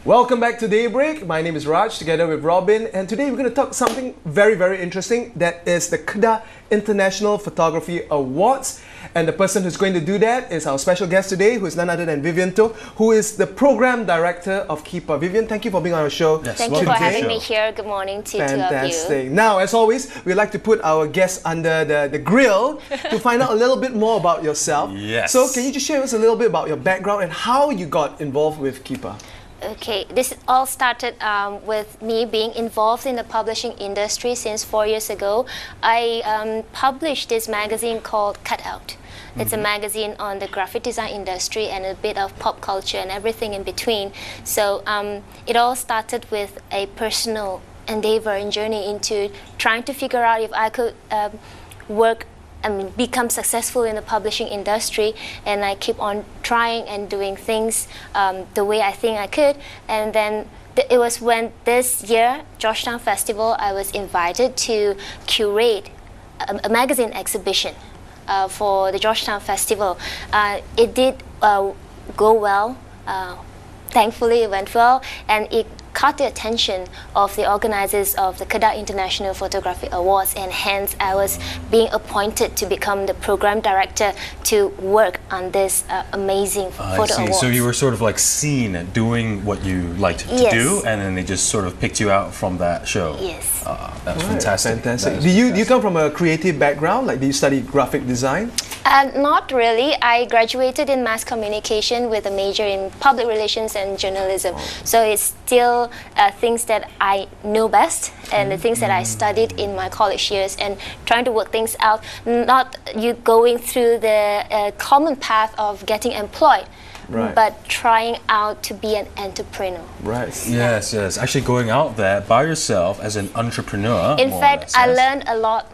Welcome back to Daybreak. My name is Raj, together with Robin, and today we're going to talk something very, very interesting. That is the Kedah International Photography Awards. And the person who's going to do that is our special guest today, who is none other than Vivian Toh, who is the Program Director of KIPA. Vivian, thank you for being on our show. Yes. Thank you for having me here. Good morning to Fantastic. Now, as always, we like to put our guests under the grill to find out a little bit more about yourself. Yes. So can you just share with us a little bit about your background and how you got involved with KIPA? Okay, this all started with me being involved in the publishing industry since 4 years ago. I published this magazine called Cut Out. It's a magazine on the graphic design industry and a bit of pop culture and everything in between. So it all started with a personal endeavor and journey into trying to figure out if I could become successful in the publishing industry, and I keep on trying and doing things the way I think I could. And then it was when this year, Georgetown Festival, I was invited to curate a magazine exhibition for the Georgetown Festival. It did go well. Thankfully, it went well, and it caught the attention of the organizers of the Kedah International Photography Awards, and hence I was being appointed to become the program director to work on this amazing photo awards. So you were sort of like seen at doing what you liked to do, and then they just sort of picked you out from that show. Yes. That's fantastic. Fantastic. Do you come from a creative background? Like, do you study graphic design? Not really. I graduated in mass communication with a major in public relations and journalism. So it's still things that I know best, and the things that I studied in my college years, and trying to work things out, not you going through the common path of getting employed. Right. But trying out to be an entrepreneur. Right. Yes, yes. Actually going out there by yourself as an entrepreneur. In fact, I learned a lot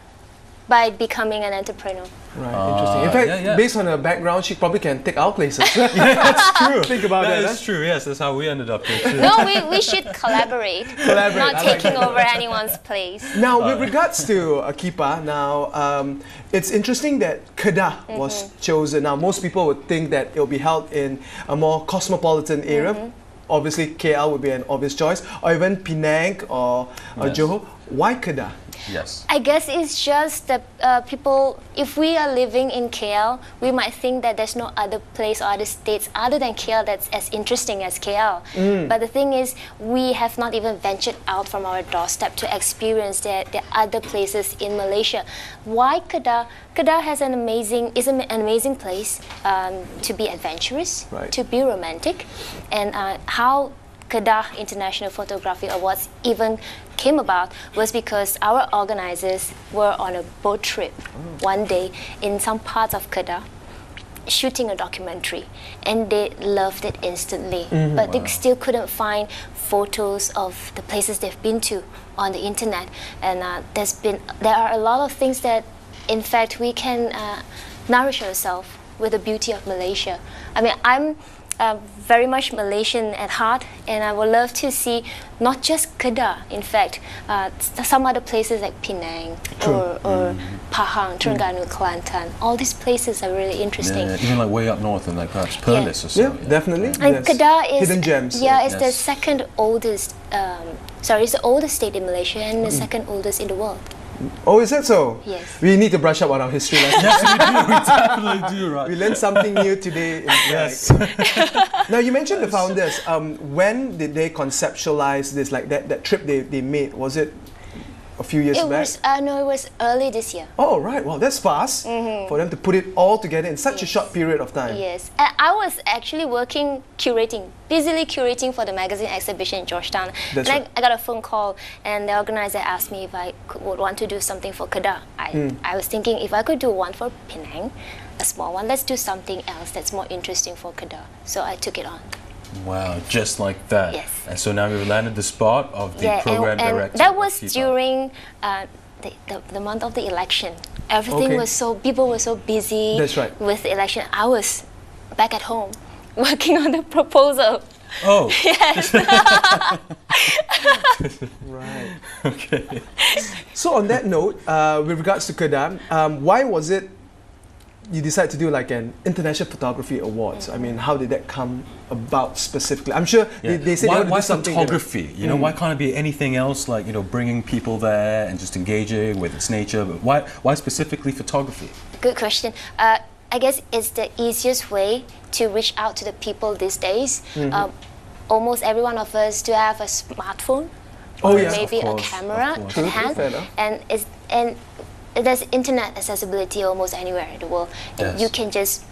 by becoming an entrepreneur. Right, interesting. In fact, based on her background, she probably can take our places. Yeah, that's true. Think about that. That's true, yes. That's how we ended up here too. No, we should collaborate. Not taking over anyone's place. Now, with regards to KIPA, now, it's interesting that Kedah was chosen. Now, most people would think that it will be held in a more cosmopolitan area. Obviously, KL would be an obvious choice, or even Penang or Johor. Why Kedah? Yes. I guess it's just that people, if we are living in KL, we might think that there's no other place or other states other than KL that's as interesting as KL. But the thing is, we have not even ventured out from our doorstep to experience the other places in Malaysia. Why Kedah? Kedah has is an amazing place to be adventurous, to be romantic, and how Kedah International Photography Awards even came about was because our organizers were on a boat trip one day in some parts of Kedah shooting a documentary, and they loved it instantly. But they still couldn't find photos of the places they've been to on the internet, and there are a lot of things that in fact we can nourish ourselves with the beauty of Malaysia. I mean, I'm very much Malaysian at heart, and I would love to see not just Kedah, in fact, some other places like Penang or Pahang, Terengganu, Kelantan. All these places are really interesting. Yeah, even like way up north and like perhaps Perlis or so. Yeah, definitely. And Kedah is hidden gems. Yeah, it's the second oldest. It's the oldest state in Malaysia and the second oldest in the world. Oh, is that so? Yes. We need to brush up on our history lesson. Yes, we do. We definitely do, right? We learned something new today. Yes. Now, you mentioned the founders. When did they conceptualize this? Like that trip they made? Was it a few years back? No, it was early this year. Oh, right. Well, that's fast for them to put it all together in such a short period of time. Yes. I was actually busily curating for the magazine exhibition in Georgetown. I got a phone call, and the organizer asked me if I would want to do something for Kedah. I was thinking if I could do one for Penang, a small one, let's do something else that's more interesting for Kedah. So I took it on. Wow, just like that. Yes. And so now we've landed the spot of the program director. That was during the month of the election. Everything was people were so busy with the election. I was back at home working on the proposal. Oh. Yes. Right. Okay. So on that note, with regards to Kedah, why was it you decide to do like an International Photography Awards? I mean, how did that come about specifically? I'm sure they said they want to do something. Why photography? You know, why can't it be anything else, like, you know, bringing people there and just engaging with its nature? But why specifically photography? Good question. I guess it's the easiest way to reach out to the people these days. Almost every one of us do have a smartphone, or maybe a camera in hand, and there's internet accessibility almost anywhere in the world, and you can just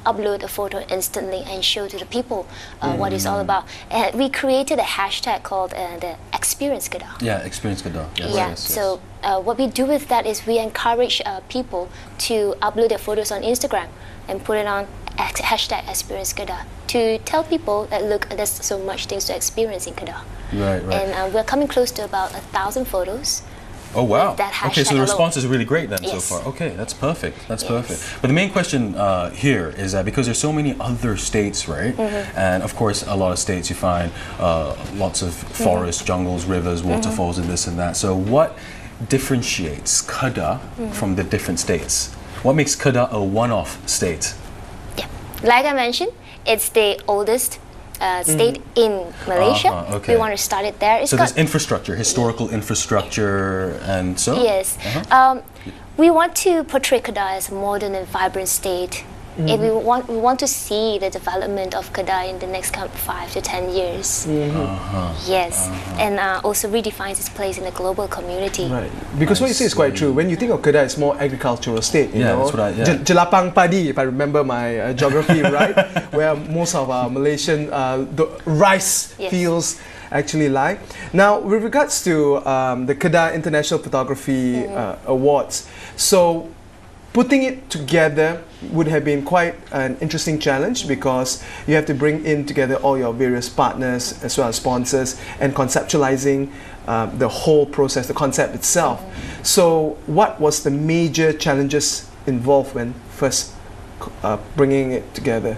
upload a photo instantly and show to the people what it's all about. And we created a hashtag called the Experience Kedah. Yeah, Experience Kedah. Yes, so what we do with that is we encourage people to upload their photos on Instagram and put it on hashtag Experience Kedah to tell people that, look, there's so much things to experience in Kedah. Right. And we're coming close to about 1,000 photos. Oh wow! That okay, so the response alone. is really great then so far. Okay, that's perfect. That's perfect. But the main question here is that because there's so many other states, right? And of course, a lot of states you find lots of forests, jungles, rivers, waterfalls, and this and that. So what differentiates Kedah from the different states? What makes Kedah a one-off state? Yeah, like I mentioned, it's the oldest state in Malaysia. We want to start it there. So there's infrastructure, historical infrastructure, and so? Yes. We want to portray Kedah as a modern and vibrant state. And we want to see the development of Kedah in the next 5 to 10 years. Yes, and also redefines its place in the global community. Right, because what you say is quite true. When you think of Kedah, it's more agricultural state. You know, that's what Jelapang Padi, if I remember my geography right, where most of our Malaysian rice fields actually lie. Now, with regards to the Kedah International Photography Awards, so putting it together would have been quite an interesting challenge because you have to bring in together all your various partners as well as sponsors and conceptualizing the whole process, the concept itself. So what was the major challenges involved when first bringing it together?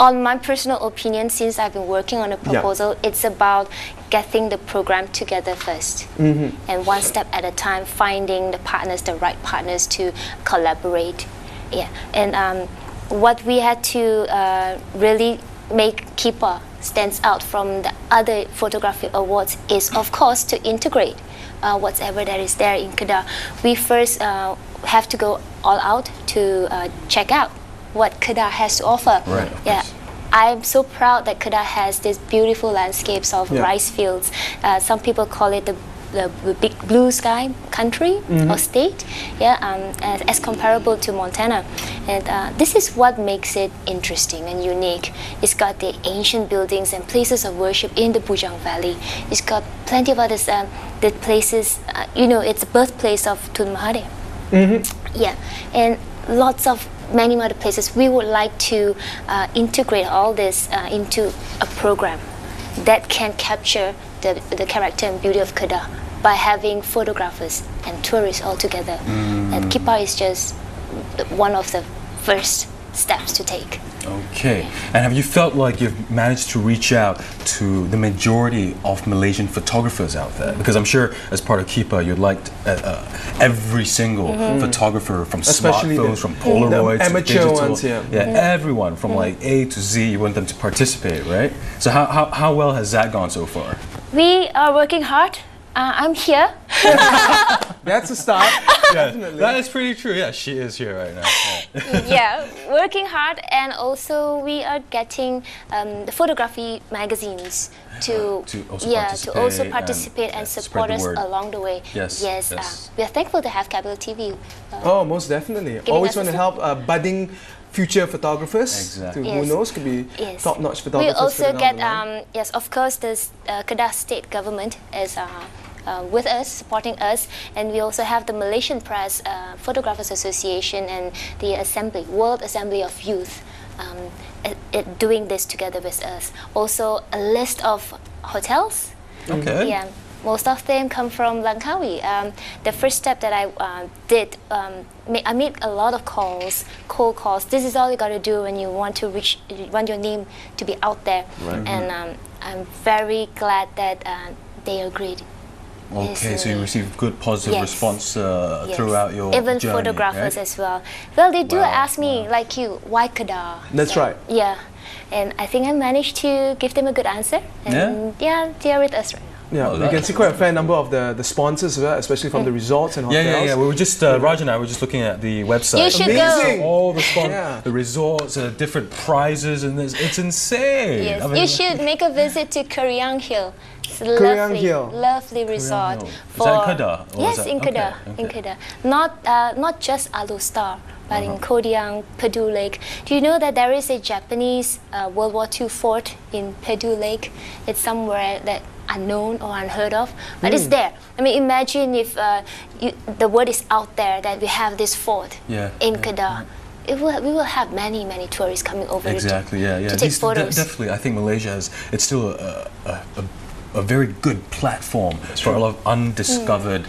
On my personal opinion, since I've been working on a proposal, it's about getting the program together first. And one step at a time, finding the partners, the right partners to collaborate. Yeah, and what we had to really make KIPA stands out from the other photography awards is, of course, to integrate whatever that is there in Kedah. We first have to go all out to check out what Kedah has to offer. Right. Yeah, I'm so proud that Kedah has these beautiful landscapes of rice fields. Some people call it the big blue sky country or state. Yeah, as comparable to Montana. And this is what makes it interesting and unique. It's got the ancient buildings and places of worship in the Bujang Valley. It's got plenty of others, the places. You know, it's the birthplace of Tun Mahathir. Yeah, and lots of many other places. We would like to integrate all this into a program that can capture the character and beauty of Kedah by having photographers and tourists all together. And KIPA is just one of the first steps to take. Okay, and have you felt like you've managed to reach out to the majority of Malaysian photographers out there? Because I'm sure as part of KIPA, you'd like every single photographer from smartphones, from Polaroids, the amateur to digital, ones, everyone from like A to Z, you want them to participate, right? So how well has that gone so far? We are working hard. I'm here. That's a start. Definitely. That is pretty true. Yeah, she is here right now. Yeah, working hard, and also we are getting the photography magazines to also participate and support us along the way. Yes. We are thankful to have Capital TV. Most definitely. Always want to help budding future photographers. Who knows, could be top-notch photographers. We also get yes, of course, the Kedah state government is with us, supporting us, and we also have the Malaysian Press Photographers Association and the World Assembly of Youth doing this together with us. Also, a list of hotels. Okay. Yeah, most of them come from Langkawi. The first step that I did, I made a lot of cold calls. This is all you got to do when you want to want your name to be out there. And I'm very glad that they agreed. Okay, so you received good positive Yes. response Yes. throughout your Even journey, photographers right? as well. Well, they do Wow, ask me, like you, why Kedah? That's right. Yeah. And I think I managed to give them a good answer. And yeah, they are with us right now. Yeah, Oh, you can that's see quite a fair number of the sponsors, as well, especially from the resorts and hotels. Yeah. We were just Raj and I were just looking at the website. You should Amazing. go. All the Yeah. the resorts, different prizes, and it's insane. Yes, I mean, you should make a visit to Kedah Hill. It's a Kedah lovely, Hill. lovely resort. Hill. Is that in Kedah, or Yes, is that- in Kedah. okay, In okay. Kedah. Not just Alu Star, but Uh-huh. in Kodiang, Pedu Lake. Do you know that there is a Japanese World War II fort in Pedu Lake? It's somewhere that unknown or unheard of, but it's there. I mean, imagine if the word is out there that we have this fort Yeah, in yeah, Kedah. We will have many tourists coming over Exactly. Yeah. to take photos. Definitely, I think Malaysia has. It's still a very good platform for a lot of undiscovered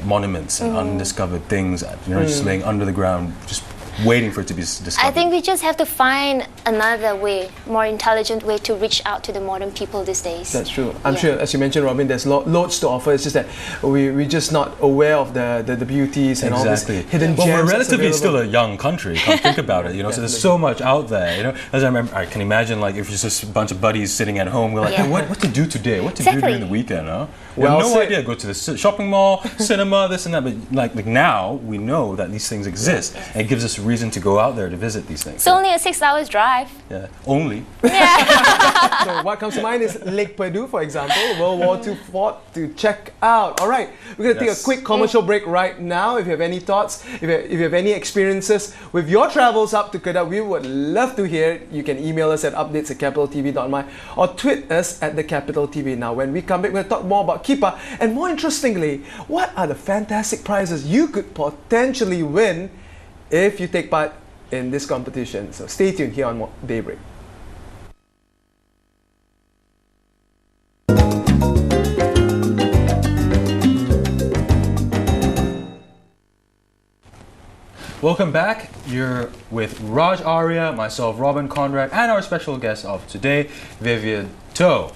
monuments and undiscovered things. Just laying under the ground, just waiting for it to be discovered. I think we just have to find another way, more intelligent way to reach out to the modern people these days. That's true. I'm Yeah. sure, as you mentioned, Robin, there's loads to offer. It's just that we're just not aware of the beauties and all Exactly. these hidden Well, gems. we're that's relatively still available. a young country. Come think about it. So there's so much out there. As I remember, I can imagine like if it's just a bunch of buddies sitting at home, we're like, Yeah. hey, what to do today? What to do Exactly. during the weekend? Huh? We Well have no said. idea. Go to the shopping mall, cinema, this and that. But like now, we know that these things exist, and it gives us a reason to go out there to visit these things. It's only a 6 hours drive. Yeah, only. So what comes to mind is Lake Pedu, for example, World War II fort to check out. All right, we're going to take a Yes. quick commercial break right now. If you have any thoughts, if you have any experiences with your travels up to Kedah, we would love to hear. You can email us at updates@capitaltv.my or tweet us at the Capital TV. Now, when we come back, we're going to talk more about KIPA, and more interestingly, what are the fantastic prizes you could potentially win if you take part in this competition. So stay tuned here on Daybreak. Welcome back. You're with Raj, Aria, myself, Robin, Coenraad, and our special guest of today, Vivian Toh.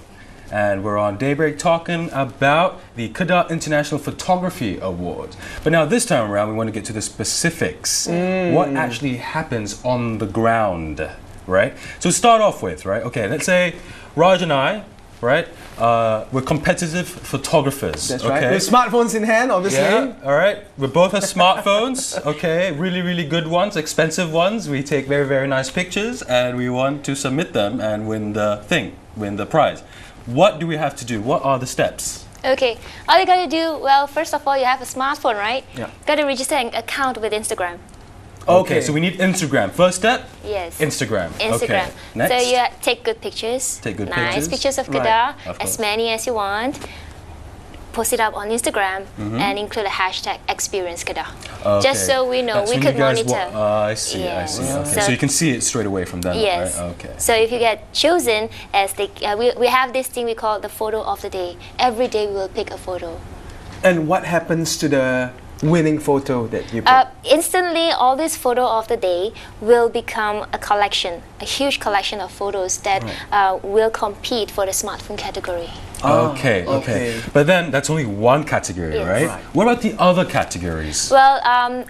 And we're on Daybreak talking about the Kedah International Photography Awards. But now this time around, we want to get to the specifics. What actually happens on the ground, right? So start off with, right? Okay, let's say Raj and I, right? We're competitive photographers. That's okay? right. With smartphones in hand, obviously. Yeah, all right. We both have smartphones, okay? Really good ones, expensive ones. We take very nice pictures and we want to submit them and win the prize. What do we have to do? What are the steps? Okay, all you gotta do, well, first of all, you have a smartphone, right? Yeah. Gotta register an account with Instagram. Okay. So we need Instagram. First step? Yes. Instagram. Instagram. Okay. Next? So you take good pictures. Take good nice pictures. of Right. Kedah, Of as course. many as you want. Post it up on Instagram and include a hashtag Experience Kedah. Okay. Just so we know, That's we when could you guys monitor. I see. Yes. Okay. So you can see it straight away from them, Yes. right? Okay. So if you get chosen as we have this thing we call the photo of the day. Every day we will pick a photo. And what happens to the winning photo that you pick? Instantly, all this photo of the day will become a collection, a huge collection of photos that will compete for the smartphone category. Okay. okay. But then that's only one category, Yes. right? Right. What about the other categories? Well,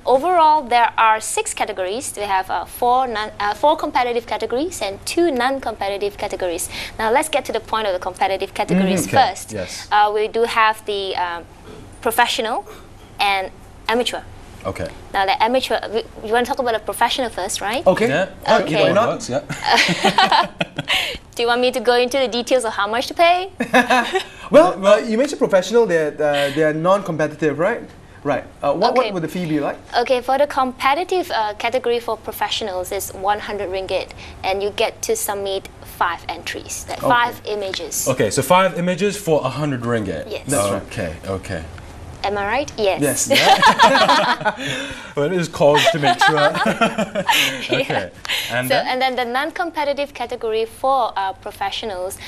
overall, there are 6 categories. We have 4 competitive categories and 2 non-competitive categories. Now, let's get to the point of the competitive categories Okay. first. Yes. We do have the professional and amateur. Okay. Now, the amateur, you want to talk about the professional first, right? Okay. Yeah. Okay. Either one Why not? works, yeah. Do you want me to go into the details of how much to pay? Well, you mentioned professional. They're non-competitive, right? Right. What Okay. would the fee be like? Okay, for the competitive category for professionals is 100 ringgit, and you get to submit 5 entries, like 5 images. Okay, so 5 images for 100 ringgit. Yes. That's right. Okay. Am I right? Yes. Well, it is called to make sure. Okay. And So, then? and then the non-competitive category for professionals,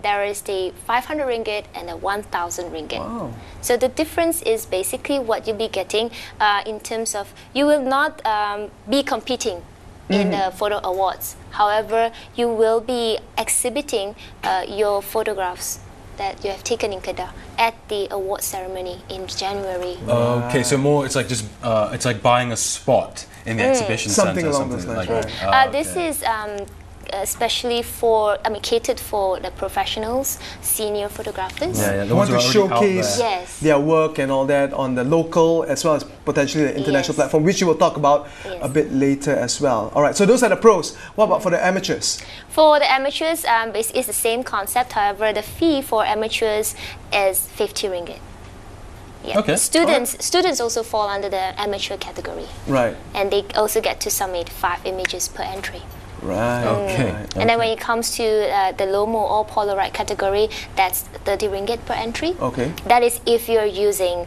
there is the 500 ringgit and the 1,000 ringgit. Wow. So the difference is basically what you'll be getting in terms of, you will not be competing in the photo awards. However, you will be exhibiting your photographs that you have taken in Kedah at the award ceremony in January. Okay, so more, it's like just, it's like buying a spot in the exhibition Something center. along those lines, right. This is especially for, catered for the professionals, senior photographers. Yeah, They want to showcase Yes. their work and all that on the local as well as potentially the international Yes. platform, which you will talk about Yes. a bit later as well. All right, so those are the pros. What about for the amateurs? For the amateurs, it's the same concept. However, the fee for amateurs is 50 ringgit. Yeah. Okay. Students also fall under the amateur category, Right, and they also get to submit 5 images per entry. right. Okay. Right. And then when it comes to the Lomo or Polaroid category, that's 30 ringgit per entry. Okay. That is if you're using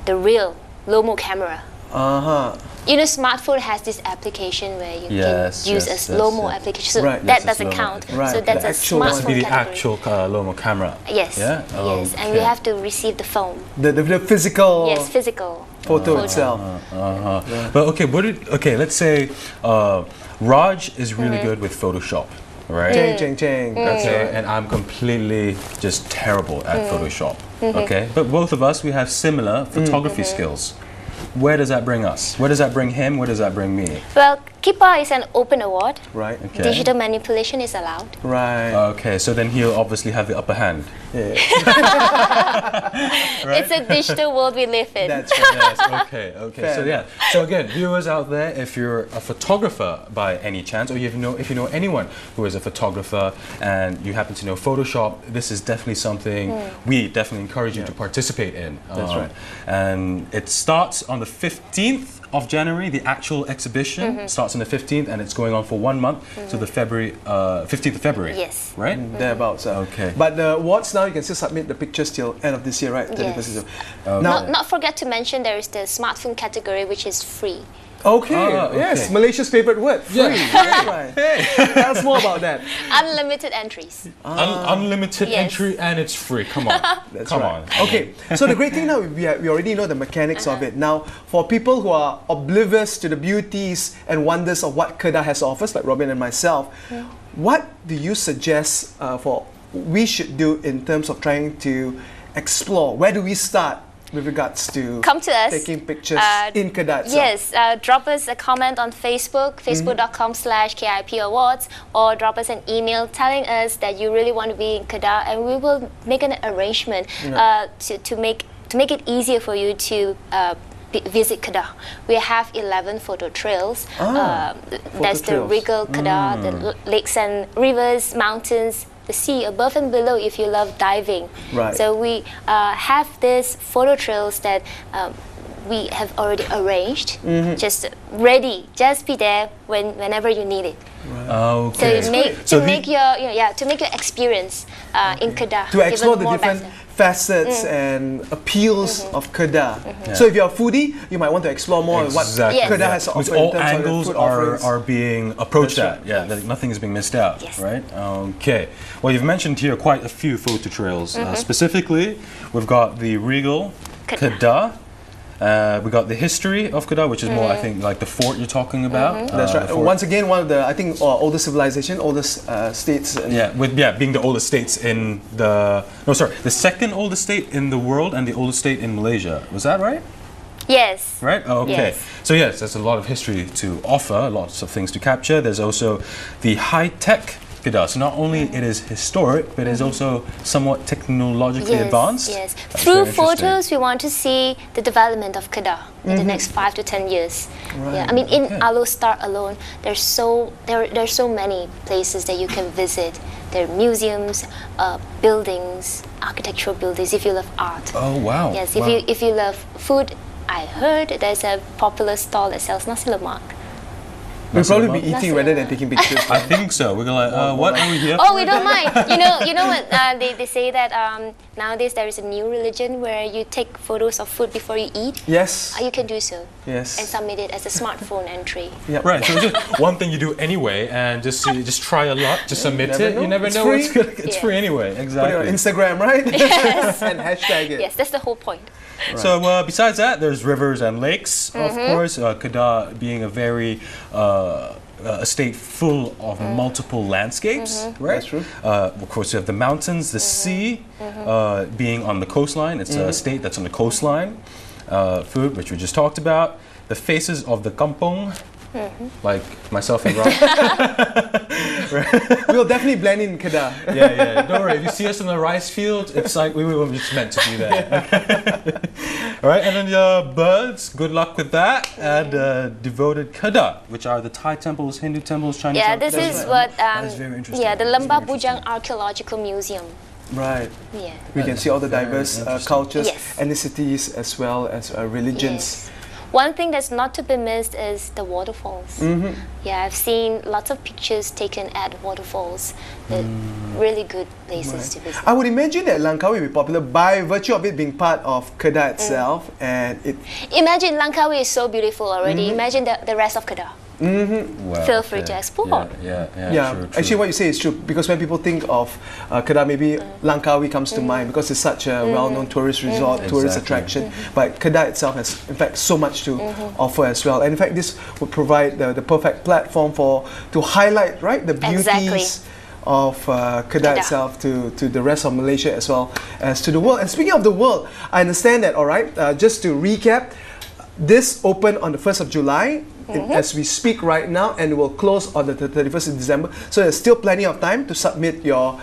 the real Lomo camera. Uh-huh. You know, smartphone has this application where you Yes, can use yes, a yes, Lomo yes. application. So Right. that Yes, it's doesn't Lomo. count. Right, So that's the a actual That's to smartphone be the category. actual Lomo camera. Yes. Yeah? Yes. And we Okay. have to receive the film. The physical Yes, physical. photo itself. But okay, let's say Raj is really good with Photoshop, right? Chang, chang. Okay, and I'm completely just terrible at Photoshop. Okay, but both of us, we have similar photography skills. Where does that bring us? Where does that bring him? Where does that bring me? Well, KIPA is an open award. Right, Okay. Digital manipulation is allowed. right. Okay, so then he'll obviously have the upper hand. Yeah. It's a digital world we live in. That's right. Yes, okay, okay. Fair So yeah, so again, viewers out there, if you're a photographer by any chance, or if you know anyone who is a photographer and you happen to know Photoshop, this is definitely something we definitely encourage you to participate in. That's right. And it starts on the 15th of January. The actual exhibition starts on the 15th, and it's going on for 1 month to the 15th of February. Yes. Right. Thereabouts. Okay. But the awards now, you can still submit the pictures till end of this year, right? 31st Yes. of- Now, Not forget to mention there is the smartphone category, which is free. okay, okay. yes, Malaysia's favorite word, free. That's right. Tell us more about that. Unlimited entries. Unlimited Yes. entry, and it's free. Come on. That's Come right. on. Okay, so the great thing now, we already know the mechanics of it. Now, for people who are oblivious to the beauties and wonders of what Kedah has to offer, like Robin and myself, what do you suggest for we should do in terms of trying to explore? Where do we start with regards to Come to us. taking pictures in Kedah itself? Yes, drop us a comment on Facebook, facebook.com/KIP Awards, or drop us an email telling us that you really want to be in Kedah, and we will make an arrangement to make it easier for you to visit Kedah. We have 11 photo trails. There's the trails. Regal Kedah, the lakes and rivers, mountains, the sea above and below if you love diving. Right. So we have these photo trails that we have already arranged, just ready. Just be there whenever you need it. Okay. So to make your experience in Kedah To explore even the more different better. facets and appeals of Kedah. So if you're a foodie, you might want to explore more of what Exactly. Yes. Kedah has to Because offer in all terms of the angles food offerings. are being approached That's at. Yeah, Yes. that nothing is being missed out. Yes. Right. Okay. Well, you've mentioned here quite a few photo trails. Specifically, we've got the Regal Kedah. We got the history of Kedah, which is more, I think, like the fort you're talking about. That's right. the fort. Once again, one of the, I think, oldest civilization, oldest states. Being the oldest states in the the second oldest state in the world and the oldest state in Malaysia. Was that right? Yes. Right? Oh, okay. Yes. So yes, there's a lot of history to offer, lots of things to capture. There's also the high-tech Kedah. So not only it is historic, but it is also somewhat technologically advanced. Yes. That's Through very interesting. photos, we want to see the development of Kedah in the next 5 to 10 years. Yeah, I mean, in Alostar alone, there's so many places that you can visit. There are museums, buildings, architectural buildings. If you love art. Oh wow. Yes. Wow. If you love food, I heard there's a popular stall that sells nasi lemak. We'll probably be Nasi eating rather than taking pictures. I think so. We're gonna like, what are we here? Oh, we don't mind. You know what? They say that nowadays there is a new religion where you take photos of food before you eat. Yes. You can do so. Yes. And submit it as a smartphone entry. Yep. Right, so it's just one thing you do anyway, and just try a lot, just submit never it. know. You never It's know free. what's good. It's Yeah. free anyway. Put it on Exactly. Instagram, right? Yes. And hashtag it. Yes, that's the whole point. So besides that, there's rivers and lakes, of course. Kedah being a very a state full of multiple landscapes, right? That's true. Of course, you have the mountains, the sea, being on the coastline. It's a state that's on the coastline. Food, which we just talked about. The faces of the kampong, like myself and Rob. We'll definitely blend in Kedah. Yeah. Don't worry. If you see us in the rice field, it's like we were just meant to do that. All right, and then the birds. Good luck with that. And devoted Kedah, which are the Thai temples, Hindu temples, Chinese. Yeah, temples. this is what. That is very interesting. Yeah, the Lembah Bujang Archaeological Museum. Right. Yeah. We can see all the diverse cultures, Yes. ethnicities, as well as religions. Yes. One thing that's not to be missed is the waterfalls. Yeah, I've seen lots of pictures taken at waterfalls. They're really good places to visit. I would imagine that Langkawi will be popular by virtue of it being part of Kedah itself, and it. Imagine Langkawi is so beautiful already. Imagine the rest of Kedah. Wow, Feel free to explore. Yeah, true. actually, what you say is true, because when people think of Kedah, maybe Langkawi comes to mind because it's such a well-known tourist resort, tourist attraction. But Kedah itself has, in fact, so much to offer as well. And in fact, this would provide the perfect platform to highlight, right, the beauties of Kedah itself to the rest of Malaysia as well as to the world. And speaking of the world, I understand that, all right, just to recap, this opened on the 1st of July. As we speak right now, and it will close on the 31st of December. So there's still plenty of time to submit your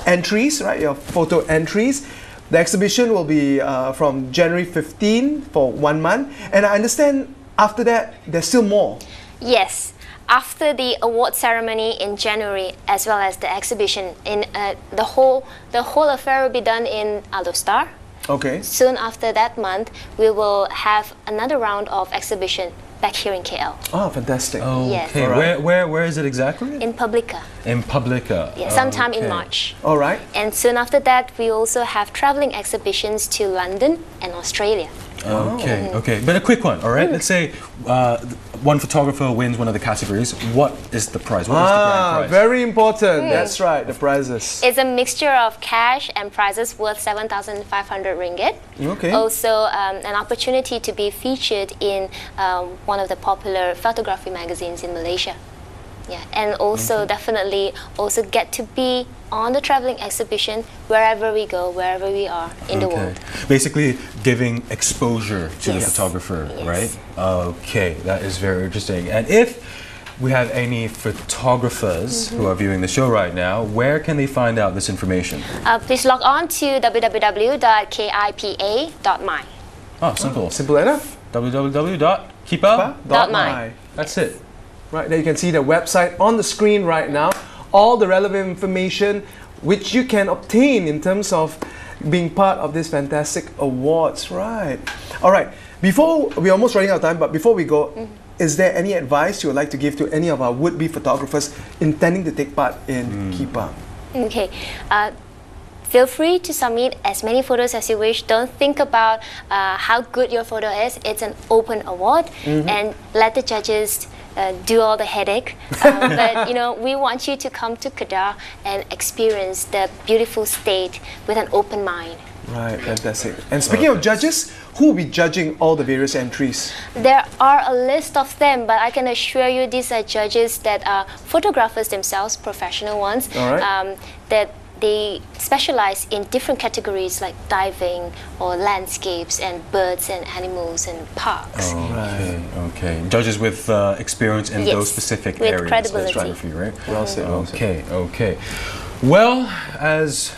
entries, right? Your photo entries. The exhibition will be from January 15 for 1 month, and I understand after that there's still more. Yes. After the award ceremony in January, as well as the exhibition, in the whole affair will be done in Alostar. Okay. Soon after that month, we will have another round of exhibition back here in KL. Oh, fantastic. Yes. Okay, Alright. where is it exactly? In Publica. In Publica. Yeah, sometime in Okay. March. All right. And soon after that, we also have traveling exhibitions to London and Australia. Okay. But a quick one, all right? Let's say one photographer wins one of the categories. What is the prize? What is the grand prize? Very important. That's right, the prizes. It's a mixture of cash and prizes worth 7,500 ringgit. Okay. Also, an opportunity to be featured in one of the popular photography magazines in Malaysia. Yeah, and also definitely also get to be on the traveling exhibition wherever we go, wherever we are in the world. Basically giving exposure to the Yes. photographer, Yes. right? Okay, that is very interesting. And if we have any photographers who are viewing the show right now, where can they find out this information? Please log on to www.kipa.my. Oh, simple. Simple enough. www.kipa.my. That's it. Right, there you can see the website on the screen right now. All the relevant information which you can obtain in terms of being part of this fantastic awards. Right. All right. Before, we're almost running out of time, but before we go, is there any advice you would like to give to any of our would-be photographers intending to take part in KIPA? Okay. Feel free to submit as many photos as you wish. Don't think about how good your photo is. It's an open award, and let the judges do all the headache. But we want you to come to Kedah and experience the beautiful state with an open mind. Right, fantastic. And speaking of judges, who will be judging all the various entries? There are a list of them, but I can assure you these are judges that are photographers themselves, professional ones, All right. that they specialize in different categories like diving or landscapes and birds and animals and parks. Okay. Judges with experience in Yes, those specific with areas credibility. of photography, right? Well said, well said. Okay. Well, as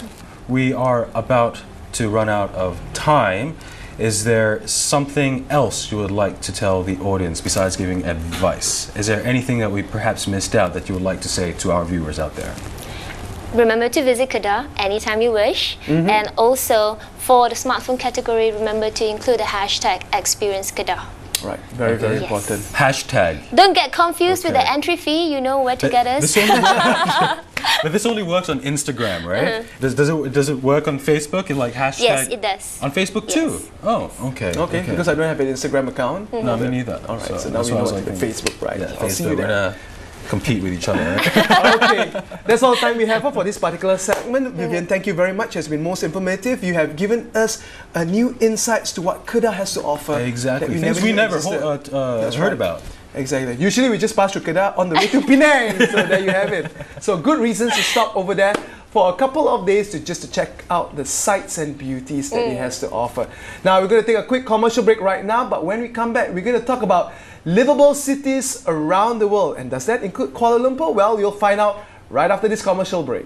we are about to run out of time, is there something else you would like to tell the audience besides giving advice? Is there anything that we perhaps missed out that you would like to say to our viewers out there? Remember to visit Kedah anytime you wish. And also, for the smartphone category, remember to include the hashtag Experience Kedah. Right, very, very Yes. important. Hashtag. Don't get confused with the Okay. entry fee. You know where to get us. But this only works on Instagram, right? Does it work on Facebook? Like hashtag? Yes, it does. On Facebook too? Yes. Oh, okay. Okay, because I don't have an Instagram account. No, me neither. All right, so now that's we what I know was what to thinking. Facebook, right? Yeah, I'll see you Facebook. We're there. gonna compete with each other. Right? Okay, that's all the time we have for this particular segment. Vivian, thank you very much. It's been most informative. You have given us new insights to what Kedah has to offer. Exactly. that Things we knew never existed. heard That's about. right. Exactly. Usually we just pass through Kedah on the way to Penang. So there you have it. So good reasons to stop over there for a couple of days to check out the sights and beauties that it has to offer. Now we're going to take a quick commercial break right now, but when we come back, we're going to talk about livable cities around the world. And does that include Kuala Lumpur? Well, you'll find out right after this commercial break.